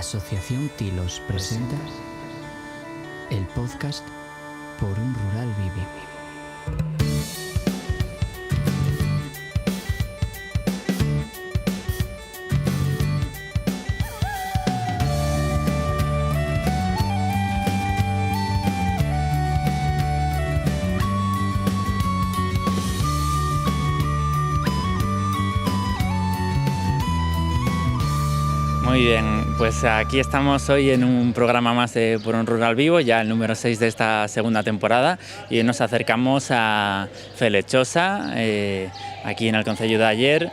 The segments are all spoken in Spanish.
Asociación Tilos presenta el podcast Por un Rural Vivo. Muy bien, pues aquí estamos hoy en un programa más de Por un Rural Vivo, ya el número 6 de esta segunda temporada, y hoy nos acercamos a Felechosa, aquí en el concello de Aller.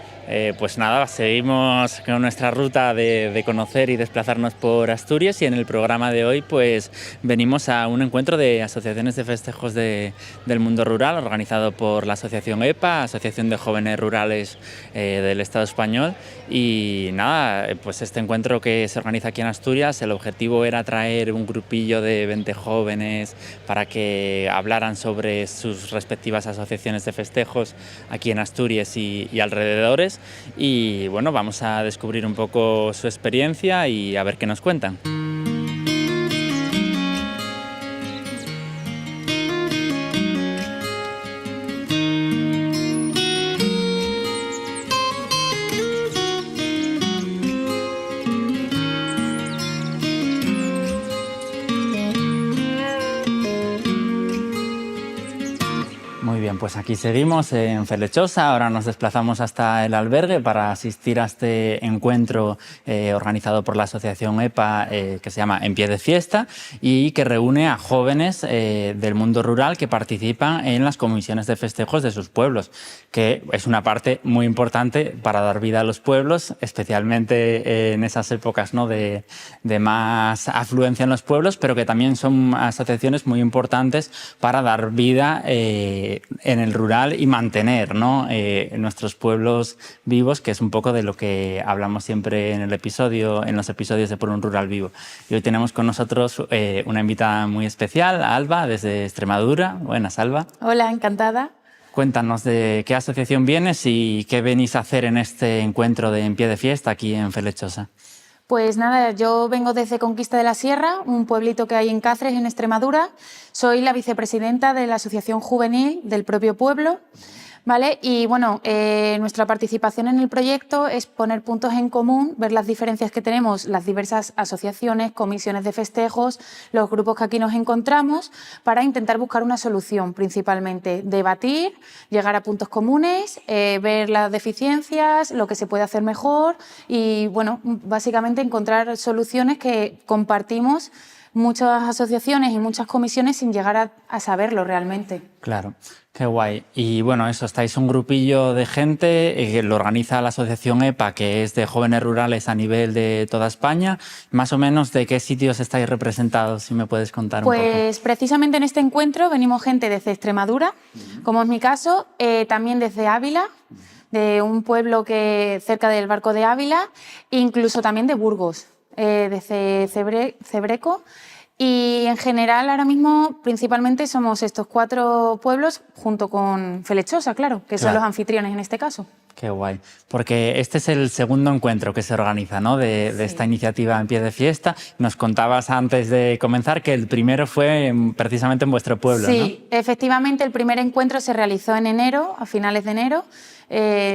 Pues nada, seguimos con nuestra ruta de conocer y desplazarnos por Asturias, y en el programa de hoy pues venimos a un encuentro de asociaciones de festejos del mundo rural organizado por la asociación EPA, Asociación de Jóvenes Rurales del Estado español. Y nada, pues este encuentro que se organiza aquí en Asturias, el objetivo era traer un grupillo de 20 jóvenes para que hablaran sobre sus respectivas asociaciones de festejos aquí en Asturias y alrededores. Y bueno, vamos a descubrir un poco su experiencia y a ver qué nos cuentan. Muy bien, pues aquí seguimos en Felechosa. Ahora nos desplazamos hasta el albergue para asistir a este encuentro organizado por la asociación EPA, que se llama En Pie de Fiesta, y que reúne a jóvenes del mundo rural que participan en las comisiones de festejos de sus pueblos, que es una parte muy importante para dar vida a los pueblos, especialmente en esas épocas, ¿no?, de más afluencia en los pueblos, pero que también son asociaciones muy importantes para dar vida en el rural y mantener, ¿no?, nuestros pueblos vivos, que es un poco de lo que hablamos siempre en los episodios de Por un Rural Vivo. Y hoy tenemos con nosotros una invitada muy especial, Alba, desde Extremadura. Buenas, Alba. Hola, encantada. Cuéntanos de qué asociación vienes y qué venís a hacer en este encuentro de En Pie de Fiesta aquí en Felechosa. Pues nada, yo vengo desde Conquista de la Sierra, un pueblito que hay en Cáceres, en Extremadura. Soy la vicepresidenta de la Asociación Juvenil del propio pueblo, ¿vale? Y bueno, nuestra participación en el proyecto es poner puntos en común, ver las diferencias que tenemos, las diversas asociaciones, comisiones de festejos, los grupos que aquí nos encontramos, para intentar buscar una solución, principalmente debatir, llegar a puntos comunes, ver las deficiencias, lo que se puede hacer mejor y, bueno, básicamente encontrar soluciones que compartimos muchas asociaciones y muchas comisiones sin llegar a saberlo realmente. Claro, qué guay. Y bueno, eso, estáis un grupillo de gente que lo organiza la asociación EPA, que es de jóvenes rurales a nivel de toda España. Más o menos, ¿de qué sitios estáis representados? Si me puedes contar un poco. Pues precisamente en este encuentro venimos gente desde Extremadura, como es mi caso, también desde Ávila, de un pueblo cerca del Barco de Ávila, incluso también de Burgos, desde Cebreco. Y en general ahora mismo principalmente somos estos 4 pueblos junto con Felechosa, claro, que son los anfitriones en este caso. Qué guay, porque este es el segundo encuentro que se organiza, ¿no?, de esta iniciativa En Pie de Fiesta. Nos contabas antes de comenzar que el primero fue precisamente en vuestro pueblo, sí, ¿no? Efectivamente, el primer encuentro se realizó en enero, a finales de enero,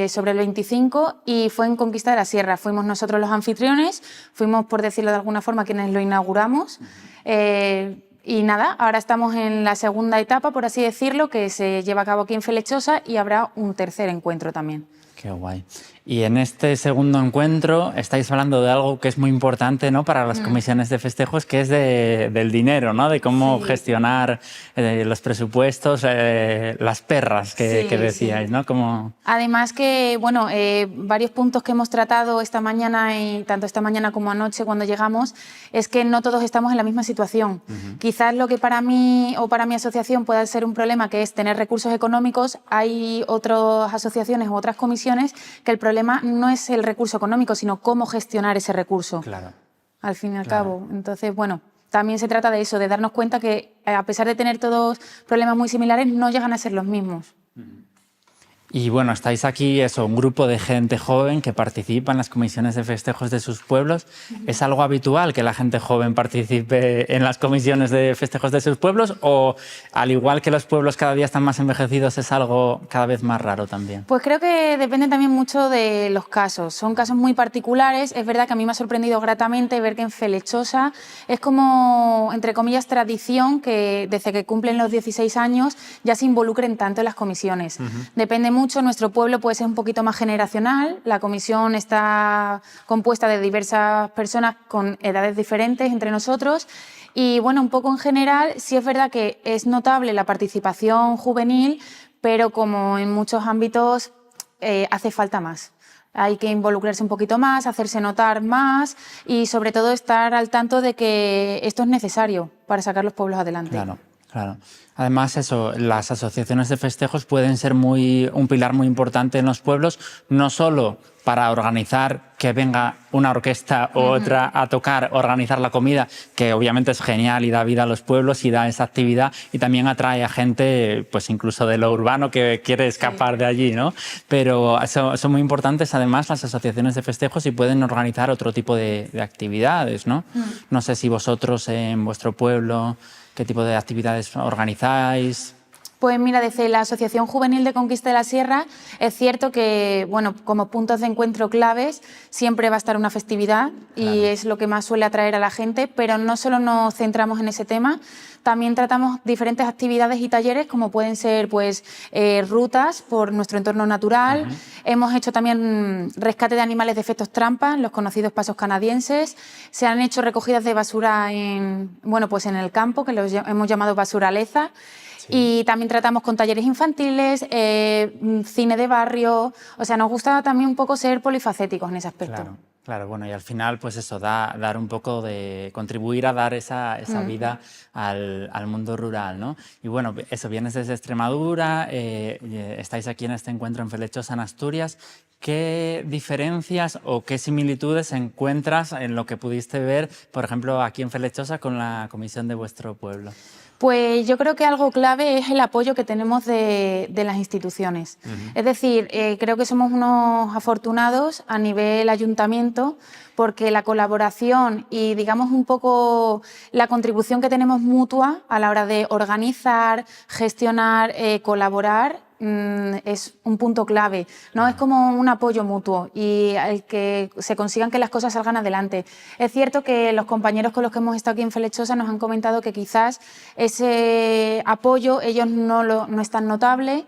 sobre el 25, y fue en Conquista de la Sierra. Fuimos nosotros los anfitriones, fuimos, por decirlo de alguna forma, quienes lo inauguramos. Y nada, ahora estamos en la segunda etapa, por así decirlo, que se lleva a cabo aquí en Felechosa, y habrá un tercer encuentro también. Qué guay. Y en este segundo encuentro estáis hablando de algo que es muy importante, ¿no?, para las comisiones de festejos, que es del dinero, ¿no?, de cómo gestionar los presupuestos, las perras que decíais, ¿no? Como... Además que, bueno, varios puntos que hemos tratado esta mañana, y tanto esta mañana como anoche cuando llegamos, es que no todos estamos en la misma situación. Quizás lo que para mí o para mi asociación pueda ser un problema, que es tener recursos económicos, hay otras asociaciones u otras comisiones que el problema no es el recurso económico, sino cómo gestionar ese recurso. Claro. Al fin y al cabo. Entonces, bueno, también se trata de eso, de darnos cuenta que a pesar de tener todos problemas muy similares, no llegan a ser los mismos. Y bueno, estáis aquí, un grupo de gente joven que participa en las comisiones de festejos de sus pueblos. ¿Es algo habitual que la gente joven participe en las comisiones de festejos de sus pueblos? ¿O al igual que los pueblos cada día están más envejecidos, es algo cada vez más raro también? Pues creo que depende también mucho de los casos. Son casos muy particulares. Es verdad que a mí me ha sorprendido gratamente ver que en Felechosa es como, entre comillas, tradición que desde que cumplen los 16 años ya se involucren tanto en las comisiones. Depende mucho. Nuestro pueblo puede ser un poquito más generacional. La comisión está compuesta de diversas personas con edades diferentes entre nosotros. Y bueno, un poco en general, sí es verdad que es notable la participación juvenil, pero como en muchos ámbitos hace falta más. Hay que involucrarse un poquito más, hacerse notar más y sobre todo estar al tanto de que esto es necesario para sacar los pueblos adelante. Claro. Claro. Además, las asociaciones de festejos pueden ser un pilar muy importante en los pueblos, no solo para organizar que venga una orquesta u otra a tocar, organizar la comida, que obviamente es genial y da vida a los pueblos y da esa actividad, y también atrae a gente, pues incluso de lo urbano, que quiere escapar de allí, ¿no? Pero son muy importantes además las asociaciones de festejos y pueden organizar otro tipo de actividades, ¿no? No sé si vosotros en vuestro pueblo, ¿qué tipo de actividades organizáis? Pues mira, desde la Asociación Juvenil de Conquista de la Sierra es cierto que, bueno, como puntos de encuentro claves siempre va a estar una festividad y es lo que más suele atraer a la gente, pero no solo nos centramos en ese tema, también tratamos diferentes actividades y talleres como pueden ser pues, rutas por nuestro entorno natural. Hemos hecho también rescate de animales de efectos trampa, los conocidos pasos canadienses. Se han hecho recogidas de basura en el campo, que los hemos llamado basuraleza. Sí. Y también tratamos con talleres infantiles, cine de barrio. O sea, nos gusta también un poco ser polifacéticos en ese aspecto. Claro. Claro, bueno, y al final, pues eso, dar un poco de... contribuir a dar esa vida al mundo rural, ¿no? Y bueno, eso, vienes desde Extremadura, estáis aquí en este encuentro en Felechosa, en Asturias. ¿Qué diferencias o qué similitudes encuentras en lo que pudiste ver, por ejemplo, aquí en Felechosa con la comisión de vuestro pueblo? Pues yo creo que algo clave es el apoyo que tenemos de las instituciones. Es decir, creo que somos unos afortunados a nivel ayuntamiento porque la colaboración y, digamos, un poco la contribución que tenemos mutua a la hora de organizar, gestionar, colaborar, es un punto clave, ¿no? Es como un apoyo mutuo y el que se consigan que las cosas salgan adelante. Es cierto que los compañeros con los que hemos estado aquí en Felechosa nos han comentado que quizás ese apoyo ellos no es tan notable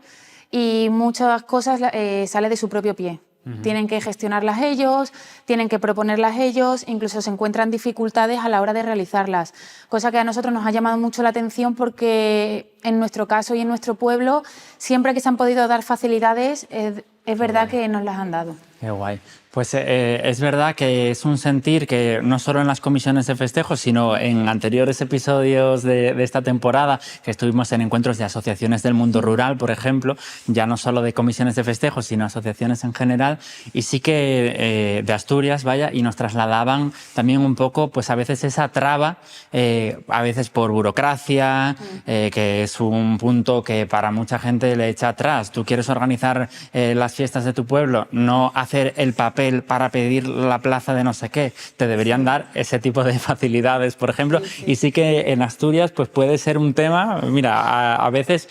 y muchas cosas salen de su propio pie. Tienen que gestionarlas ellos, tienen que proponerlas ellos, incluso se encuentran dificultades a la hora de realizarlas, cosa que a nosotros nos ha llamado mucho la atención porque en nuestro caso y en nuestro pueblo siempre que se han podido dar facilidades es verdad que nos las han dado. Qué guay. Pues es verdad que es un sentir que no solo en las comisiones de festejos, sino en anteriores episodios de esta temporada, que estuvimos en encuentros de asociaciones del mundo rural, por ejemplo, ya no solo de comisiones de festejos, sino asociaciones en general, y sí que de Asturias, vaya, y nos trasladaban también un poco, pues a veces esa traba, a veces por burocracia, que es un punto que para mucha gente le echa atrás. Tú quieres organizar las fiestas de tu pueblo, no hacer el papel para pedir la plaza de no sé qué, te deberían dar ese tipo de facilidades, por ejemplo, y sí que en Asturias pues puede ser un tema, mira, a veces,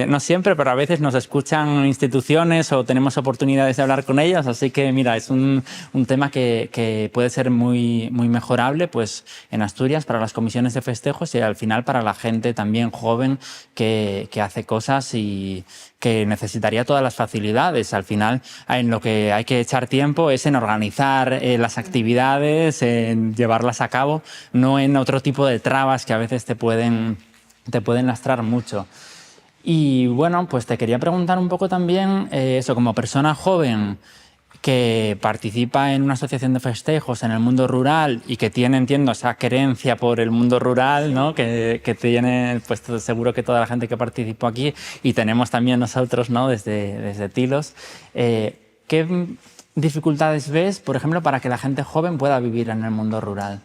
no siempre, pero a veces nos escuchan instituciones o tenemos oportunidades de hablar con ellas, así que mira, es un tema que puede ser muy mejorable pues en Asturias para las comisiones de festejos y al final para la gente también joven que hace cosas y que necesitaría todas las facilidades. Al final, en lo que hay que echar tiempo es en organizar las actividades, en llevarlas a cabo, no en otro tipo de trabas que a veces te pueden lastrar mucho. Y bueno, pues te quería preguntar un poco también, eso, como persona joven que participa en una asociación de festejos en el mundo rural y que tiene, entiendo, esa querencia por el mundo rural, ¿no? que tiene, pues seguro que toda la gente que participó aquí y tenemos también nosotros, ¿no? desde Tilos. ¿Qué dificultades ves, por ejemplo, para que la gente joven pueda vivir en el mundo rural?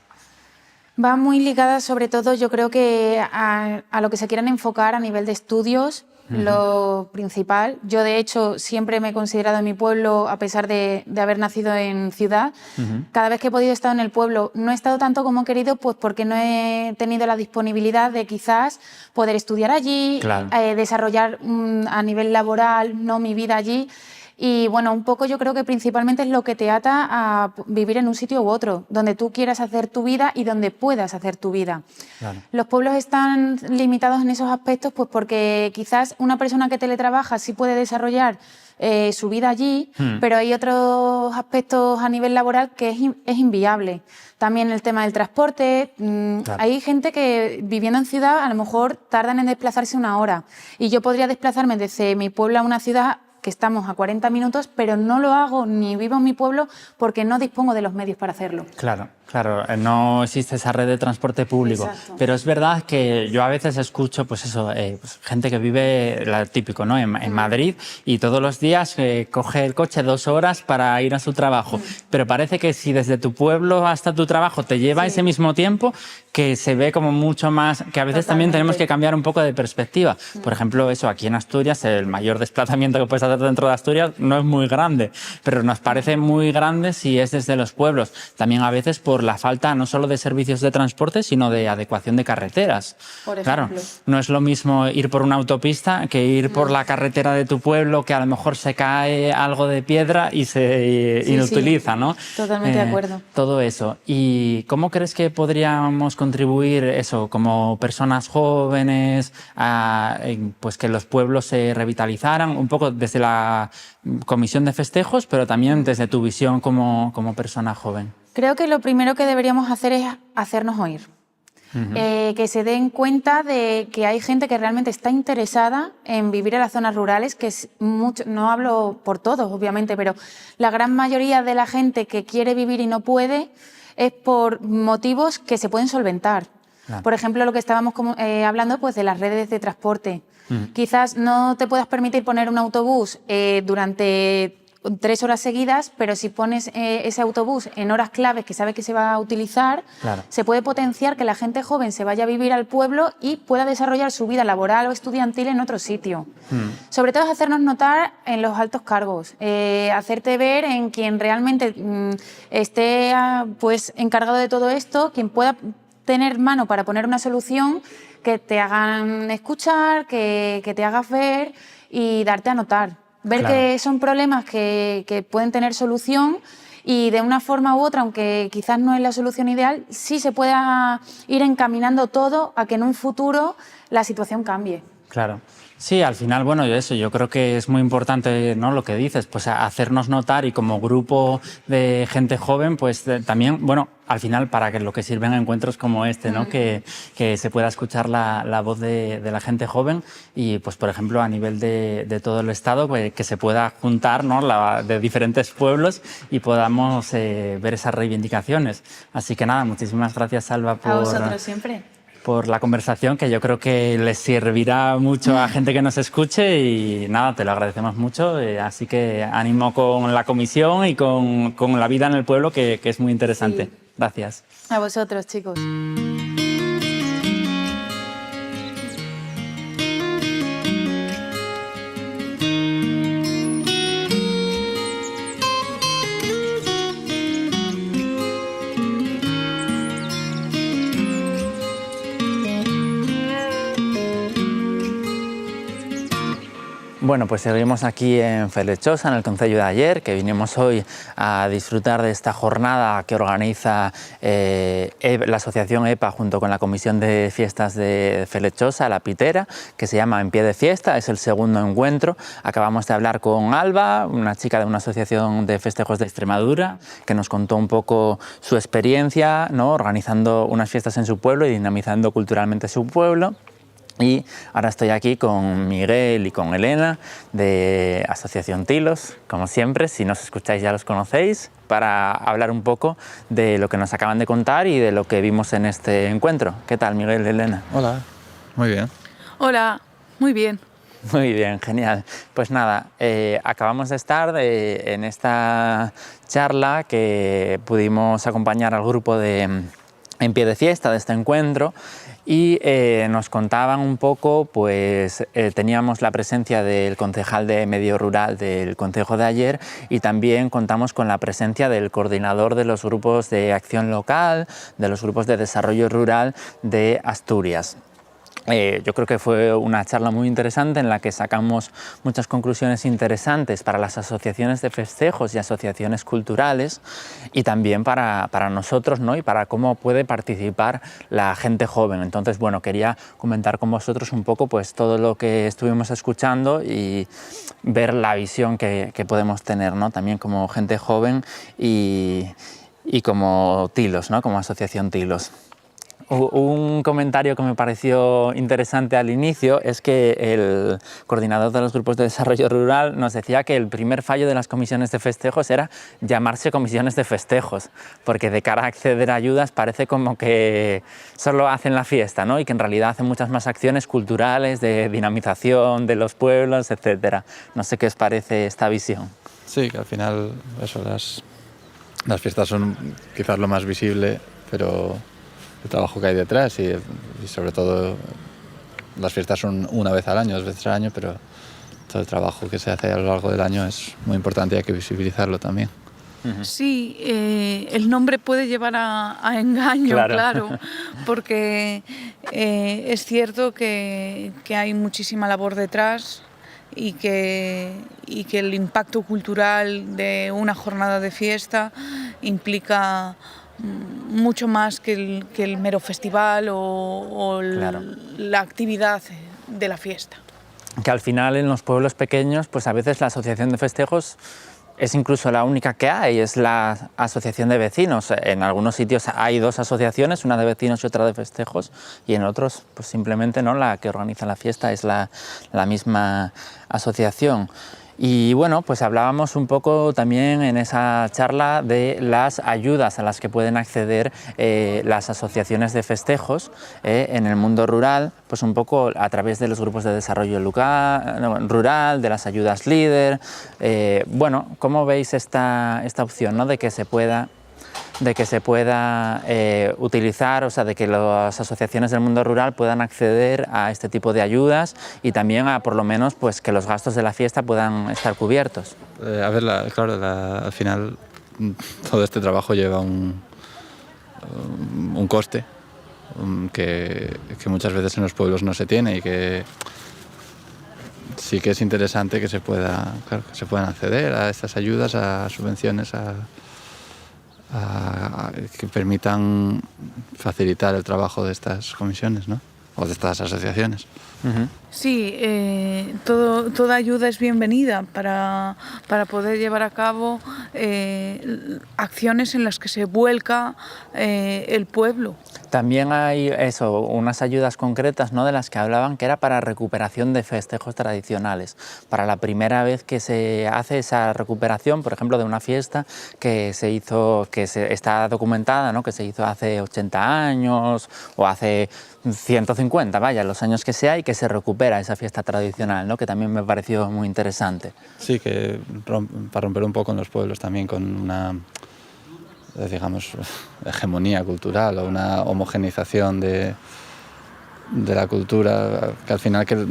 Va muy ligada sobre todo, yo creo que a lo que se quieran enfocar a nivel de estudios lo principal. Yo, de hecho, siempre me he considerado en mi pueblo, a pesar de haber nacido en ciudad. Cada vez que he podido estar en el pueblo, no he estado tanto como he querido, pues porque no he tenido la disponibilidad de quizás poder estudiar allí, Claro. Desarrollar a nivel laboral, ¿no?, mi vida allí. Y bueno, un poco yo creo que principalmente es lo que te ata a vivir en un sitio u otro, donde tú quieras hacer tu vida y donde puedas hacer tu vida. Claro. Los pueblos están limitados en esos aspectos, pues porque quizás una persona que teletrabaja sí puede desarrollar su vida allí, pero hay otros aspectos a nivel laboral que es inviable. También el tema del transporte. Claro. Hay gente que viviendo en ciudad a lo mejor tardan en desplazarse 1 hora y yo podría desplazarme desde mi pueblo a una ciudad que estamos a 40 minutos, pero no lo hago ni vivo en mi pueblo porque no dispongo de los medios para hacerlo. Claro, claro, no existe esa red de transporte público. Exacto. Pero es verdad que yo a veces escucho, pues eso, pues gente que vive, lo típico, ¿no?, en Madrid y todos los días coge el coche 2 horas para ir a su trabajo. Pero parece que si desde tu pueblo hasta tu trabajo te lleva ese mismo tiempo, que se ve como mucho más, que a veces también tenemos que cambiar un poco de perspectiva. Por ejemplo, eso, aquí en Asturias, el mayor desplazamiento que puedes hacer dentro de Asturias no es muy grande, pero nos parece muy grande si es desde los pueblos. También a veces por la falta no solo de servicios de transporte, sino de adecuación de carreteras. Por ejemplo. Claro, no es lo mismo ir por una autopista que ir por la carretera de tu pueblo, que a lo mejor se cae algo de piedra y se inutiliza, ¿no? Totalmente de acuerdo. Todo eso. ¿Y cómo crees que podríamos contribuir eso como personas jóvenes a pues que los pueblos se revitalizaran un poco desde la comisión de festejos, pero también desde tu visión como persona joven? Creo que lo primero que deberíamos hacer es hacernos oír. Que se den cuenta de que hay gente que realmente está interesada en vivir en las zonas rurales, que es mucho, no hablo por todos, obviamente, pero la gran mayoría de la gente que quiere vivir y no puede es por motivos que se pueden solventar. Claro. Por ejemplo, lo que estábamos hablando, pues, de las redes de transporte. Quizás no te puedas permitir poner un autobús durante 3 horas seguidas, pero si pones ese autobús en horas claves que sabes que se va a utilizar, Claro. se puede potenciar que la gente joven se vaya a vivir al pueblo y pueda desarrollar su vida laboral o estudiantil en otro sitio. Sobre todo es hacernos notar en los altos cargos, hacerte ver en quien realmente esté pues encargado de todo esto, quien pueda tener mano para poner una solución que te hagan escuchar, que te hagas ver y darte a notar. Ver Claro. que son problemas que pueden tener solución y de una forma u otra, aunque quizás no es la solución ideal, sí se pueda ir encaminando todo a que en un futuro la situación cambie. Claro. Sí, al final, bueno, yo creo que es muy importante, ¿no?, lo que dices, pues hacernos notar y como grupo de gente joven, pues también, bueno, al final para que lo que sirven encuentros como este, ¿no?, que se pueda escuchar la voz de la gente joven y, pues, por ejemplo, a nivel de todo el Estado, pues, que se pueda juntar, ¿no?, de diferentes pueblos y podamos ver esas reivindicaciones. Así que nada, muchísimas gracias, Salva, A vosotros siempre. por la conversación, que yo creo que les servirá mucho a gente que nos escuche y nada, te lo agradecemos mucho. Así que ánimo con la comisión y con la vida en el pueblo, que es muy interesante. Sí. Gracias. A vosotros, chicos. Bueno, pues seguimos aquí en Felechosa, en el concello de Aller, que vinimos hoy a disfrutar de esta jornada que organiza la asociación EPA junto con la Comisión de Fiestas de Felechosa, La Pitera, que se llama En Pie de Fiesta, es el segundo encuentro. Acabamos de hablar con Alba, una chica de una asociación de festejos de Extremadura, que nos contó un poco su experiencia, ¿no?, organizando unas fiestas en su pueblo y dinamizando culturalmente su pueblo. Y ahora estoy aquí con Miguel y con Elena de Asociación Tilos, como siempre, si nos escucháis ya los conocéis, para hablar un poco de lo que nos acaban de contar y de lo que vimos en este encuentro. ¿Qué tal, Miguel y Elena? Hola, muy bien. Hola, muy bien. Muy bien, genial. Pues nada, acabamos de estar en esta charla que pudimos acompañar al grupo de En Pie de Fiesta de este encuentro. y nos contaban un poco, pues teníamos la presencia del concejal de Medio Rural del concejo de Aller y también contamos con la presencia del coordinador de los grupos de acción local, de los grupos de desarrollo rural de Asturias. Yo creo que fue una charla muy interesante en la que sacamos muchas conclusiones interesantes para las asociaciones de festejos y asociaciones culturales y también para nosotros, ¿no? Y para cómo puede participar la gente joven. Entonces, bueno, quería comentar con vosotros un poco pues, todo lo que estuvimos escuchando y ver la visión que podemos tener, ¿no? También como gente joven y como Tilos, ¿no? Como asociación Tilos. Un comentario que me pareció interesante al inicio es que el coordinador de los grupos de desarrollo rural nos decía que el primer fallo de las comisiones de festejos era llamarse comisiones de festejos, porque de cara a acceder a ayudas parece como que solo hacen la fiesta, ¿no? Y que en realidad hacen muchas más acciones culturales, de dinamización de los pueblos, etc. No sé qué os parece esta visión. Sí, que al final eso, las fiestas son quizás lo más visible, pero el trabajo que hay detrás y sobre todo las fiestas son una vez al año, 2 veces al año, pero todo el trabajo que se hace a lo largo del año es muy importante y hay que visibilizarlo también. Sí, el nombre puede llevar a engaño, claro, porque es cierto que hay muchísima labor detrás y que el impacto cultural de una jornada de fiesta implica mucho más que el mero festival o la actividad de la fiesta. Que al final en los pueblos pequeños, pues a veces la asociación de festejos es incluso la única que hay, es la asociación de vecinos. En algunos sitios hay 2 asociaciones, una de vecinos y otra de festejos, y en otros pues simplemente no, la que organiza la fiesta es la misma asociación. Y bueno, pues hablábamos un poco también en esa charla de las ayudas a las que pueden acceder las asociaciones de festejos en el mundo rural, pues un poco a través de los grupos de desarrollo rural, de las ayudas líder. Bueno, ¿cómo veis esta opción, ¿no? de que se pueda utilizar, o sea, de que las asociaciones del mundo rural puedan acceder a este tipo de ayudas y también a, por lo menos, pues que los gastos de la fiesta puedan estar cubiertos? A ver, al final todo este trabajo lleva un coste que muchas veces en los pueblos no se tiene y que sí que es interesante que se puedan acceder a estas ayudas, a subvenciones, que permitan facilitar el trabajo de estas comisiones, ¿no? O de estas asociaciones. Sí, toda ayuda es bienvenida para poder llevar a cabo acciones en las que se vuelca el pueblo. También hay unas ayudas concretas, ¿no? de las que hablaban, que era para recuperación de festejos tradicionales. Para la primera vez que se hace esa recuperación, por ejemplo, de una fiesta que se hizo, está documentada, ¿no? que se hizo hace 80 años o hace 150, vaya, los años que sea, y que se recupera esa fiesta tradicional, ¿no? que también me pareció muy interesante. Sí, que para romper un poco en los pueblos también con una, digamos, hegemonía cultural o una homogeneización de la cultura, que al final que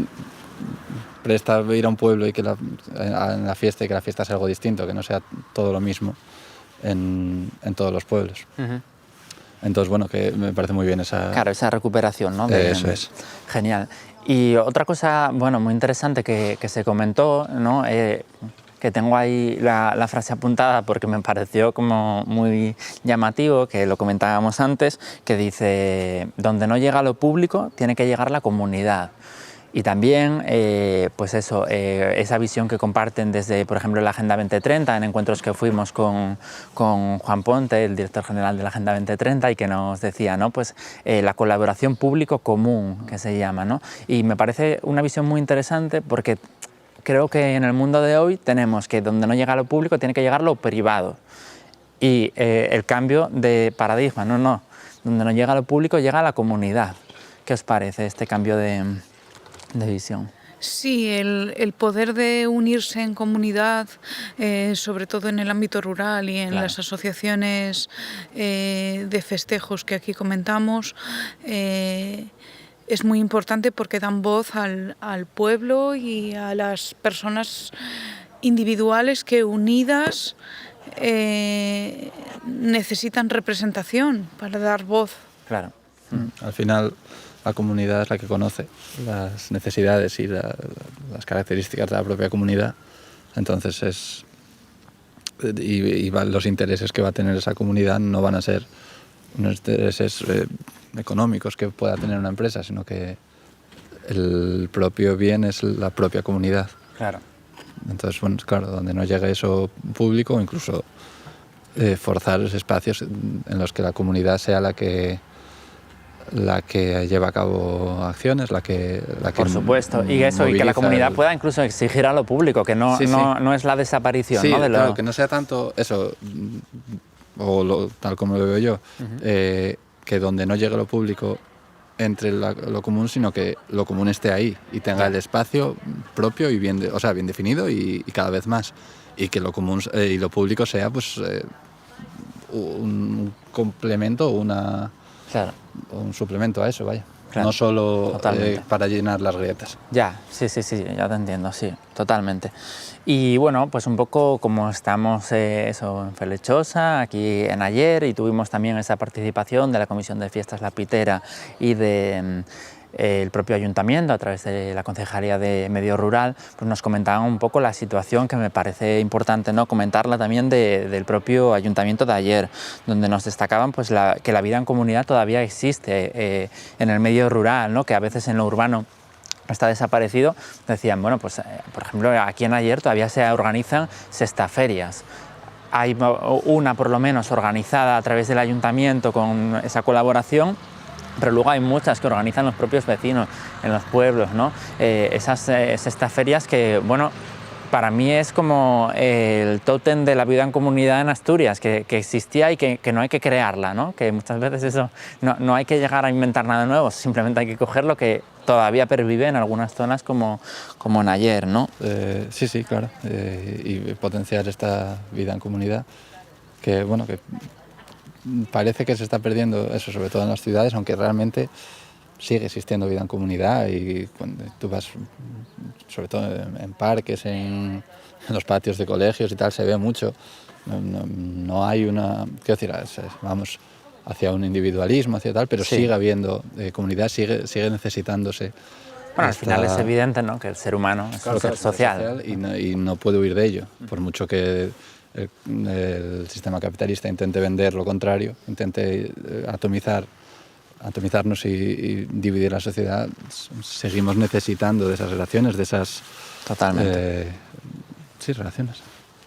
presta ir a un pueblo y que en la fiesta, y que la fiesta sea algo distinto, que no sea todo lo mismo en todos los pueblos. Entonces, bueno, que me parece muy bien esa recuperación, ¿no? Eso es. Genial. Y otra cosa, bueno, muy interesante que se comentó, ¿no? Que tengo ahí la frase apuntada porque me pareció como muy llamativo, que lo comentábamos antes, que dice: donde no llega lo público, tiene que llegar la comunidad. Y también, pues eso, esa visión que comparten desde, por ejemplo, la Agenda 2030, en encuentros que fuimos con Juan Ponte, el director general de la Agenda 2030, y que nos decía, ¿no? Pues la colaboración público-común, que se llama, ¿no? Y me parece una visión muy interesante porque creo que en el mundo de hoy tenemos que donde no llega lo público tiene que llegar lo privado. Y el cambio de paradigma, no, donde no llega lo público llega a la comunidad. ¿Qué os parece este cambio de visión? Sí, el poder de unirse en comunidad, sobre todo en el ámbito rural y en las asociaciones de festejos que aquí comentamos, es muy importante porque dan voz al pueblo y a las personas individuales que unidas necesitan representación para dar voz. Claro. Al final, la comunidad es la que conoce las necesidades y las características de la propia comunidad. Entonces los intereses que va a tener esa comunidad no van a ser unos intereses económicos que pueda tener una empresa, sino que el propio bien es la propia comunidad. Claro. Entonces, bueno, claro, donde no llegue eso público, incluso forzar los espacios en los que la comunidad sea la que lleva a cabo acciones, la que por supuesto, y eso, y que la comunidad pueda incluso exigir a lo público, que no es la desaparición, sí, ¿no? Claro, que no sea tanto eso, tal como lo veo yo, que donde no llegue lo público entre lo común, sino que lo común esté ahí y tenga el espacio propio y bien definido y cada vez más, y que lo común y lo público sea pues un complemento o un suplemento a eso, vaya. Claro, no solo para llenar las grietas. Ya, sí, ya te entiendo, sí, totalmente. Y bueno, pues un poco como estamos en Felechosa, aquí en Aller, y tuvimos también esa participación de la Comisión de Fiestas La Pitera y de el propio ayuntamiento a través de la Concejalía de Medio Rural, pues nos comentaban un poco la situación, que me parece importante, ¿no?, comentarla también del propio ayuntamiento de Aller, donde nos destacaban pues que la vida en comunidad todavía existe en el medio rural, ¿no?, que a veces en lo urbano está desaparecido. Decían, bueno, pues por ejemplo aquí en Aller todavía se organizan sextaferias. Hay una por lo menos organizada a través del ayuntamiento con esa colaboración, pero luego hay muchas que organizan los propios vecinos en los pueblos, ¿no? Esas sextaferias que, bueno, para mí es como el tótem de la vida en comunidad en Asturias, que existía y que no hay que crearla, ¿no? Que muchas veces eso no hay que llegar a inventar nada nuevo, simplemente hay que coger lo que todavía pervive en algunas zonas como en Aller, ¿no? Sí, claro, y potenciar esta vida en comunidad, que bueno, que parece que se está perdiendo eso, sobre todo en las ciudades, aunque realmente sigue existiendo vida en comunidad, y cuando tú vas, sobre todo en parques, en los patios de colegios y tal, se ve mucho. No hay una... Quiero decir, vamos hacia un individualismo, hacia tal, pero sigue habiendo comunidad, sigue necesitándose. Bueno, al final es evidente, ¿no?, que el ser humano es un ser social. Y no puede huir de ello, por mucho que el sistema capitalista intente vender lo contrario, intente atomizarnos y dividir la sociedad. Seguimos necesitando de esas relaciones, de esas... Totalmente. Relaciones,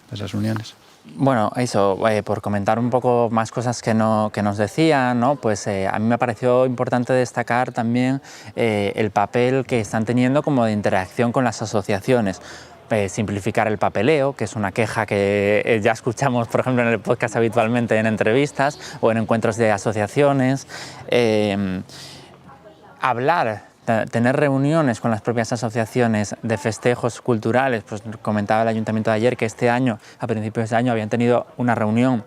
de esas uniones. Bueno, eso, por comentar un poco más cosas que nos decían, ¿no?, pues a mí me pareció importante destacar también el papel que están teniendo como de interacción con las asociaciones. Simplificar el papeleo, que es una queja que ya escuchamos, por ejemplo, en el podcast habitualmente en entrevistas o en encuentros de asociaciones. Tener reuniones con las propias asociaciones de festejos culturales. Pues comentaba el ayuntamiento de Aller que este año, a principios de año, habían tenido una reunión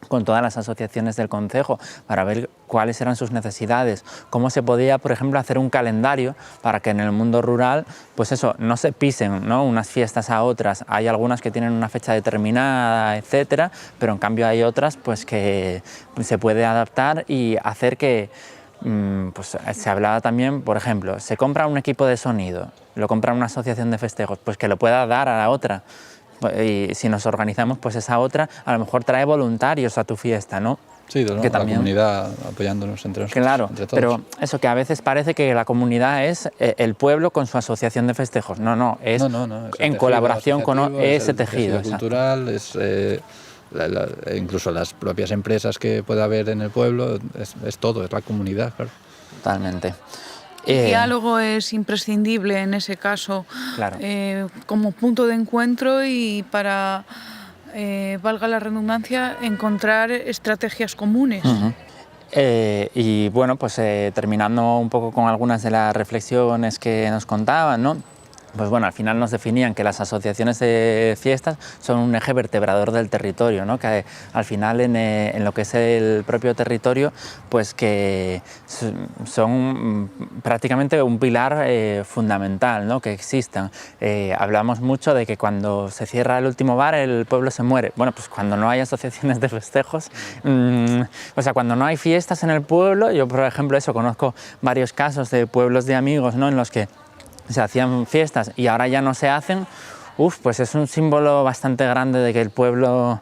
con todas las asociaciones del concejo para ver cuáles eran sus necesidades, cómo se podía, por ejemplo, hacer un calendario para que en el mundo rural, pues eso, no se pisen, ¿no?, unas fiestas a otras. Hay algunas que tienen una fecha determinada, etcétera, pero en cambio hay otras pues que se puede adaptar y hacer que, pues se hablaba también, por ejemplo, se compra un equipo de sonido, lo compra una asociación de festejos, pues que lo pueda dar a la otra. Y si nos organizamos, pues esa otra a lo mejor trae voluntarios a tu fiesta, ¿no? Sí, que la comunidad apoyándonos entre nosotros. Claro, entre todos. Pero eso, que a veces parece que la comunidad es el pueblo con su asociación de festejos. No, es en colaboración con ese tejido. Cultural, es incluso las propias empresas que pueda haber en el pueblo, es todo, es la comunidad, claro. Totalmente. El diálogo es imprescindible en ese caso, claro, como punto de encuentro y para, valga la redundancia, encontrar estrategias comunes. Uh-huh. Y bueno, pues terminando un poco con algunas de las reflexiones que nos contaban, ¿no? pues bueno, al final nos definían que las asociaciones de fiestas son un eje vertebrador del territorio, ¿no? Que al final en lo que es el propio territorio, pues que son prácticamente un pilar fundamental, ¿no? Que existan. Hablamos mucho de que cuando se cierra el último bar el pueblo se muere. Bueno, pues cuando no hay asociaciones de festejos, o sea, cuando no hay fiestas en el pueblo, yo por ejemplo conozco varios casos de pueblos de amigos, ¿no? En los que se hacían fiestas y ahora ya no se hacen, pues es un símbolo bastante grande de que el pueblo,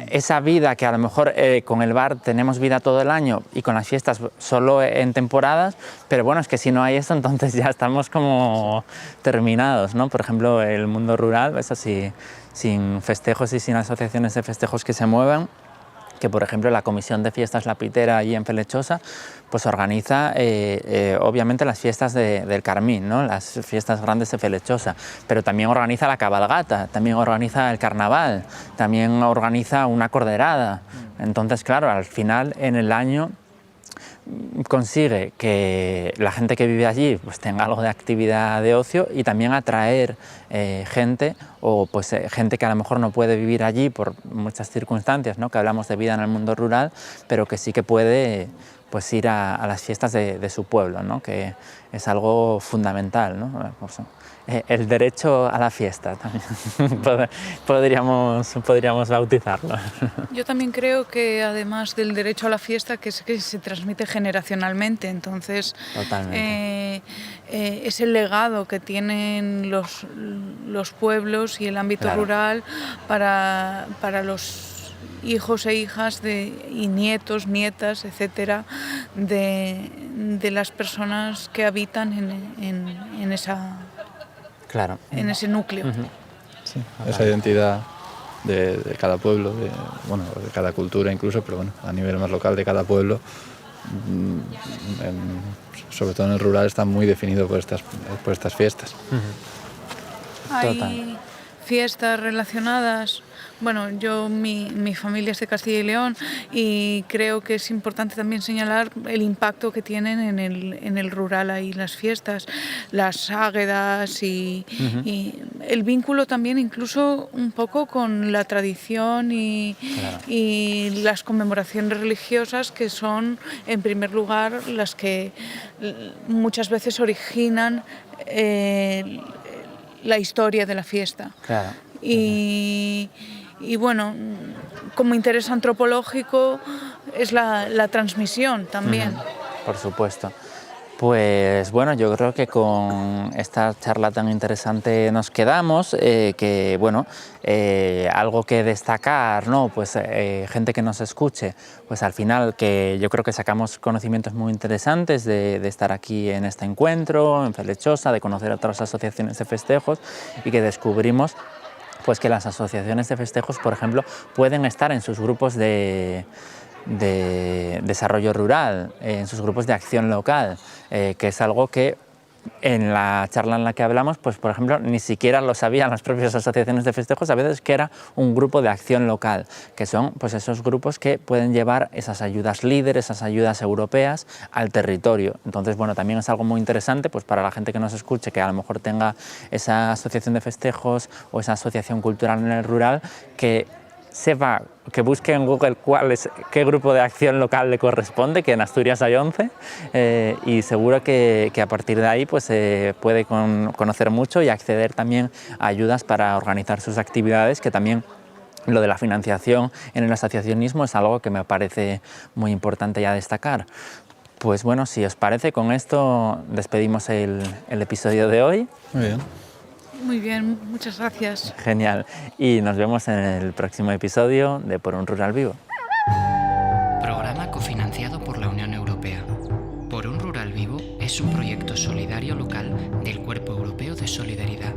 esa vida que a lo mejor con el bar tenemos vida todo el año y con las fiestas solo en temporadas, pero bueno, es que si no hay esto, entonces ya estamos como terminados, ¿no? Por ejemplo, el mundo rural, es así, sin festejos y sin asociaciones de festejos que se muevan, que por ejemplo la Comisión de Fiestas La Pitera allí en Felechosa pues organiza obviamente las fiestas del Carmín, ¿no? Las fiestas grandes de Felechosa, pero también organiza la cabalgata, también organiza el carnaval, también organiza una corderada. Entonces claro, al final en el año consigue que la gente que vive allí pues tenga algo de actividad de ocio y también atraer gente o pues gente que a lo mejor no puede vivir allí por muchas circunstancias, ¿no? Que hablamos de vida en el mundo rural, pero que sí que puede pues ir a las fiestas de su pueblo, ¿no? Que es algo fundamental, ¿no? El derecho a la fiesta también podríamos bautizarlo. Yo también creo que además del derecho a la fiesta, que se transmite generacionalmente, entonces es el legado que tienen los pueblos y el ámbito rural para los hijos e hijas y nietos, nietas, etcétera, de las personas que habitan en ese núcleo. Sí, esa identidad de cada pueblo, de cada cultura incluso, pero bueno, a nivel más local de cada pueblo, sobre todo en el rural, está muy definido por estas fiestas. Hay fiestas relacionadas. Bueno, mi familia es de Castilla y León y creo que es importante también señalar el impacto que tienen en el rural ahí las fiestas, las águedas y el vínculo también incluso un poco con la tradición y las conmemoraciones religiosas, que son en primer lugar las que muchas veces originan la historia de la fiesta. Claro. Y bueno, como interés antropológico es la transmisión también. Por supuesto. Pues bueno, yo creo que con esta charla tan interesante nos quedamos, que bueno, algo que destacar, ¿no? Pues gente que nos escuche, pues al final que yo creo que sacamos conocimientos muy interesantes de estar aquí en este encuentro, en Felechosa, de conocer otras asociaciones de festejos y que descubrimos pues que las asociaciones de festejos, por ejemplo, pueden estar en sus grupos de desarrollo rural, en sus grupos de acción local, que es algo que en la charla en la que hablamos, pues por ejemplo, ni siquiera lo sabían las propias asociaciones de festejos a veces que era un grupo de acción local, que son pues esos grupos que pueden llevar esas ayudas líder, esas ayudas europeas al territorio. Entonces, bueno, también es algo muy interesante pues para la gente que nos escuche, que a lo mejor tenga esa asociación de festejos o esa asociación cultural en el rural, que sepa, que busque en Google qué grupo de acción local le corresponde, que en Asturias hay 11, y seguro que a partir de ahí pues, puede conocer mucho y acceder también a ayudas para organizar sus actividades, que también lo de la financiación en el asociacionismo es algo que me parece muy importante ya destacar. Pues bueno, si os parece, con esto despedimos el episodio de hoy. Muy bien. Muy bien, muchas gracias. Genial. Y nos vemos en el próximo episodio de Por un Rural Vivo. Programa cofinanciado por la Unión Europea. Por un Rural Vivo es un proyecto solidario local del Cuerpo Europeo de Solidaridad.